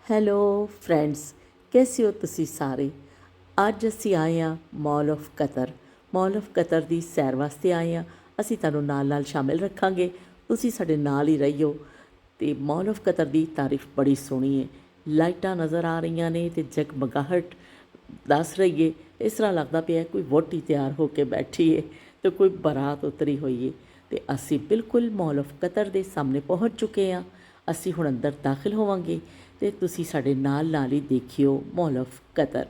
Hello friends, ਕੈਸੇ ਹੋ ਤੁਸੀਂ ਸਾਰੇ। ਅੱਜ ਅਸੀਂ ਆਏ ਹਾਂ mall of Qatar. Mall of Qatar ਦੀ ਸੈਰ ਵਾਸਤੇ ਆਏ ਹਾਂ। ਅਸੀਂ ਤੁਹਾਨੂੰ ਨਾਲ ਨਾਲ ਸ਼ਾਮਿਲ ਰੱਖਾਂਗੇ, ਤੁਸੀਂ ਸਾਡੇ ਨਾਲ ਹੀ ਰਹੀਓ। ਅਤੇ ਮਾਲ ਆਫ ਕਤਰ ਦੀ ਤਾਰੀਫ ਬੜੀ ਸੋਹਣੀ ਹੈ। ਲਾਈਟਾਂ ਨਜ਼ਰ ਆ ਰਹੀਆਂ ਨੇ ਅਤੇ ਜਗਮਗਾਹਟ ਦੱਸ ਰਹੀ ਹੈ। ਇਸ ਤਰ੍ਹਾਂ ਲੱਗਦਾ ਪਿਆ ਕੋਈ ਵਹੁਟੀ ਤਿਆਰ ਹੋ ਕੇ ਬੈਠੀ ਹੈ ਅਤੇ ਕੋਈ ਬਰਾਤ ਉਤਰੀ ਹੋਈ ਹੈ। ਅਤੇ ਅਸੀਂ ਬਿਲਕੁਲ ਮਾਲ ਆਫ ਕਤਰ ਦੇ ਸਾਹਮਣੇ ਪਹੁੰਚ ਚੁੱਕੇ ਹਾਂ। ਅਸੀਂ ਹੁਣ ਅੰਦਰ ਦਾਖਲ ਹੋਵਾਂਗੇ ਅਤੇ ਤੁਸੀਂ ਸਾਡੇ ਨਾਲ ਨਾਲ ਹੀ ਦੇਖਿਓ mall of Qatar.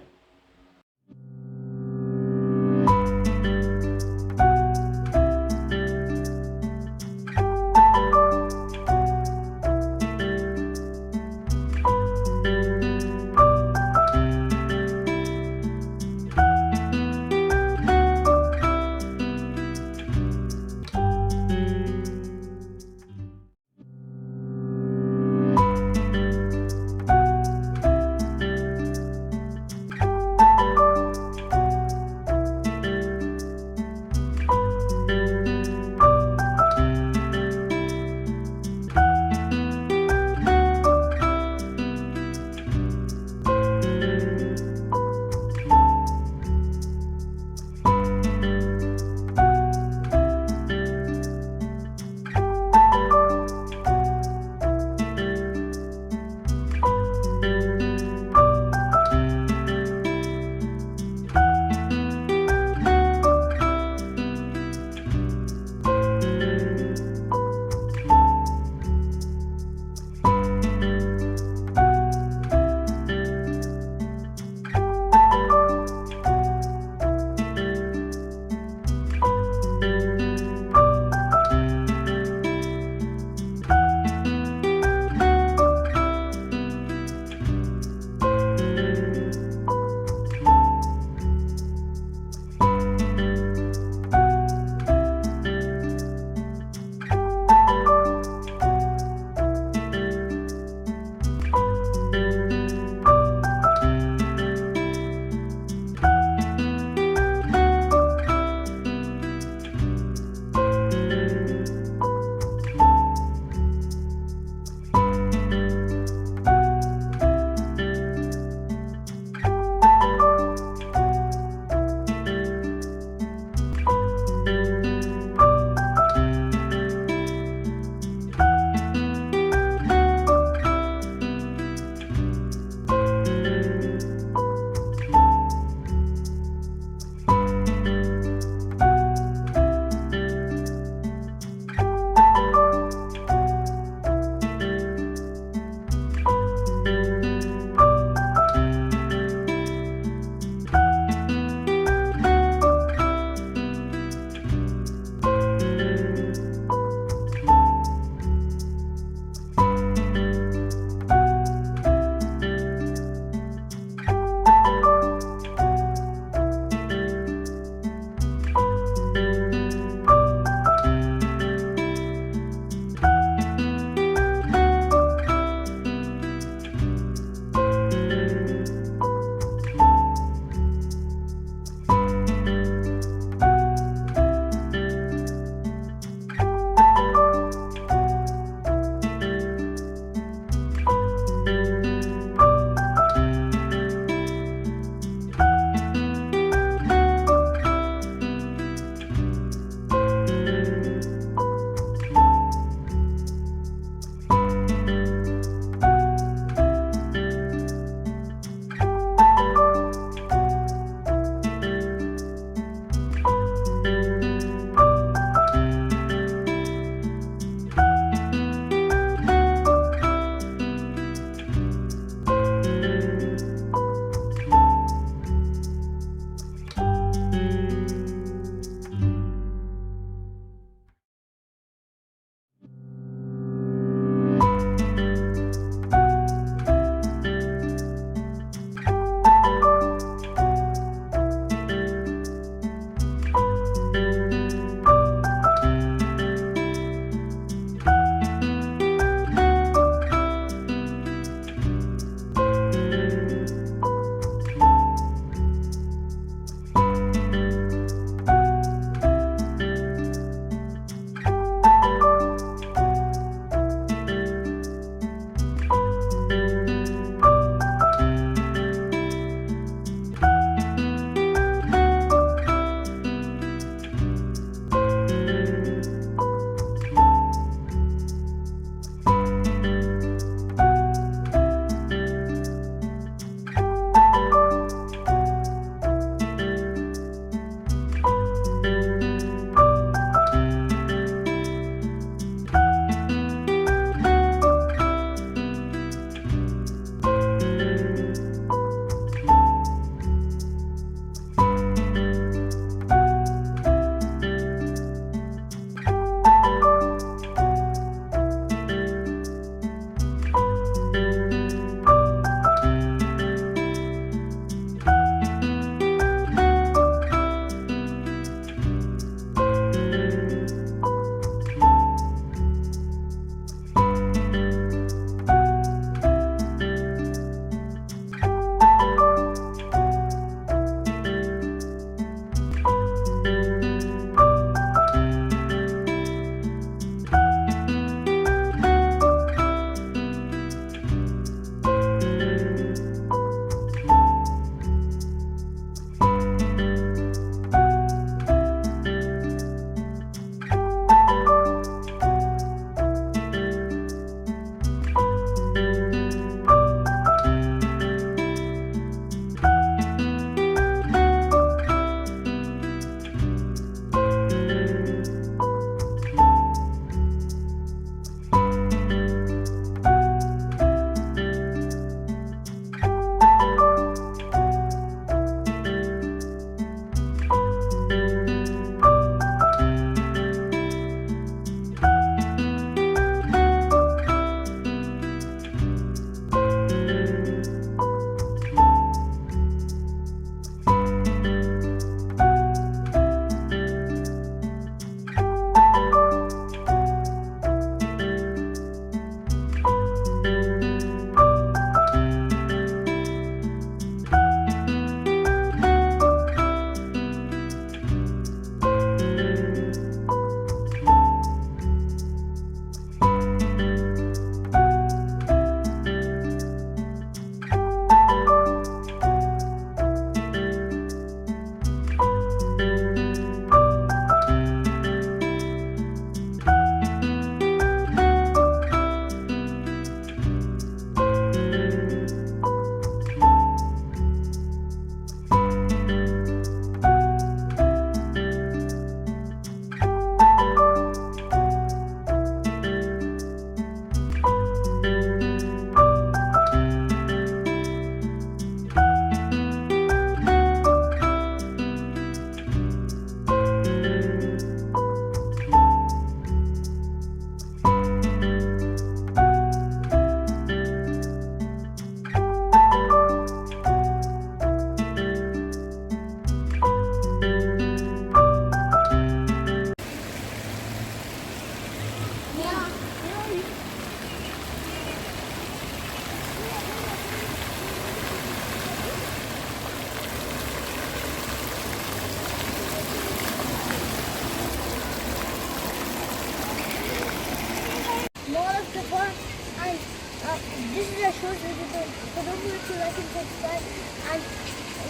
our shorts video. So don't forget to like and subscribe. And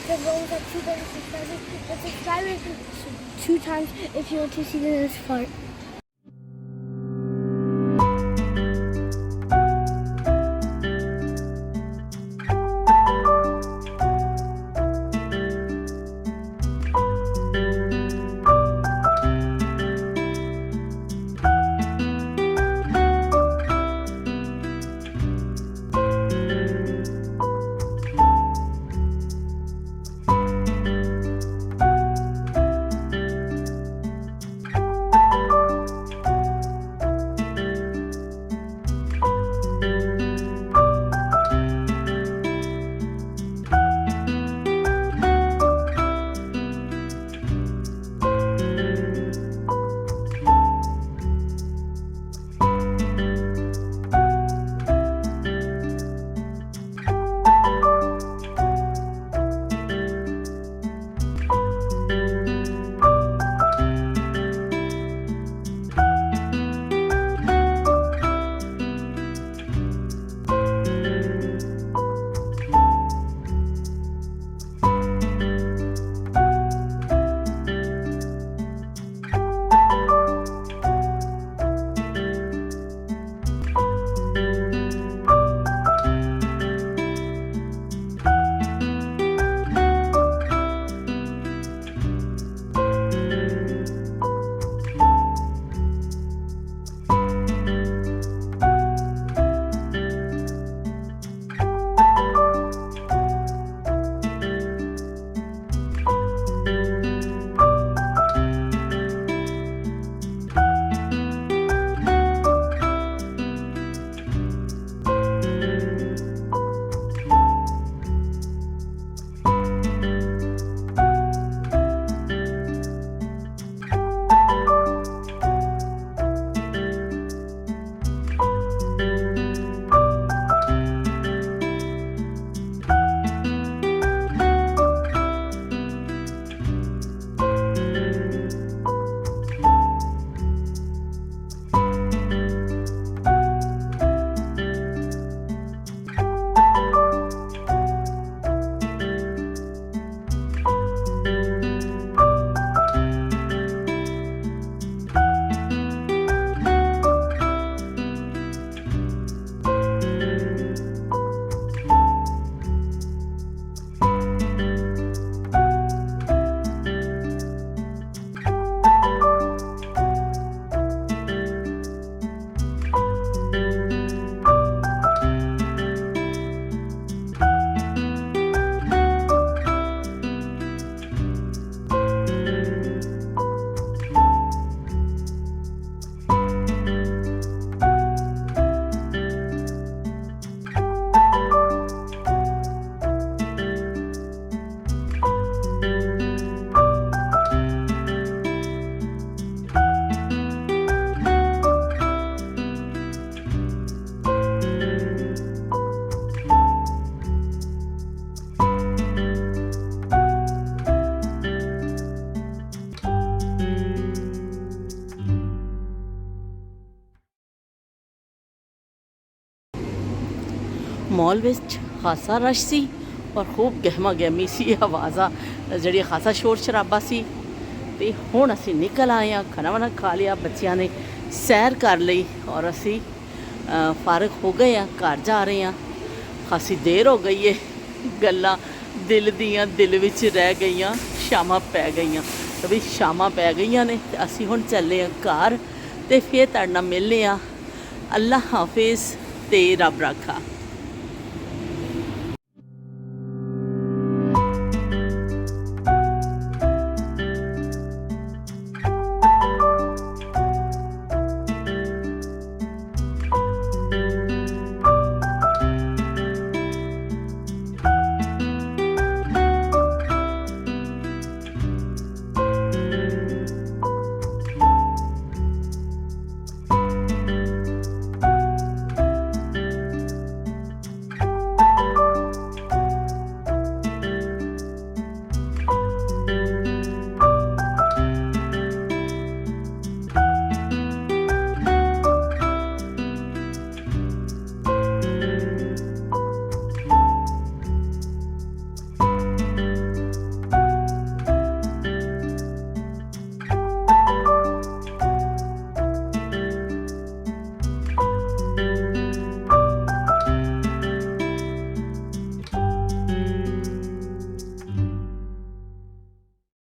the goal is at 2,000 subscribers. But subscribe it 2 times if you want to see the next part. Mall ਵਿੱਚ ਖਾਸਾ rush ਸੀ ਔਰ ਖੂਬ ਗਹਿਮਾ ਗਹਿਮੀ ਸੀ, ਆਵਾਜ਼ਾਂ ਜਿਹੜੀ ਖਾਸਾ ਸ਼ੋਰ ਸ਼ਰਾਬਾ ਸੀ। ਤੇ ਹੁਣ ਅਸੀਂ ਨਿਕਲ ਆਏ ਹਾਂ, ਖਾਣਾ ਵਾਣਾ ਖਾ ਲਿਆ, ਬੱਚਿਆਂ ਨੇ ਸੈਰ ਕਰ ਲਈ ਔਰ ਅਸੀਂ ਫਾਰਗ ਹੋ ਗਏ ਹਾਂ, ਘਰ ਜਾ ਰਹੇ ਹਾਂ। ਖਾਸੀ ਦੇਰ ਹੋ ਗਈ ਹੈ, ਗੱਲਾਂ ਦਿਲ ਦੀਆਂ ਦਿਲ ਵਿੱਚ ਰਹਿ ਗਈਆਂ, ਸ਼ਾਮਾਂ ਪੈ ਗਈਆਂ। ਤੇ ਵੀ ਸ਼ਾਮਾਂ ਪੈ ਗਈਆਂ ਨੇ ਤੇ ਅਸੀਂ ਹੁਣ ਚੱਲੇ ਹਾਂ ਘਰ, ਤੇ ਫਿਰ ਤੁਹਾਡੇ ਨਾਲ ਮਿਲਦੇ ਹਾਂ। ਅੱਲਾ ਹਾਫਿਜ਼ ਤੇ ਰੱਬ ਰਾਖਾ।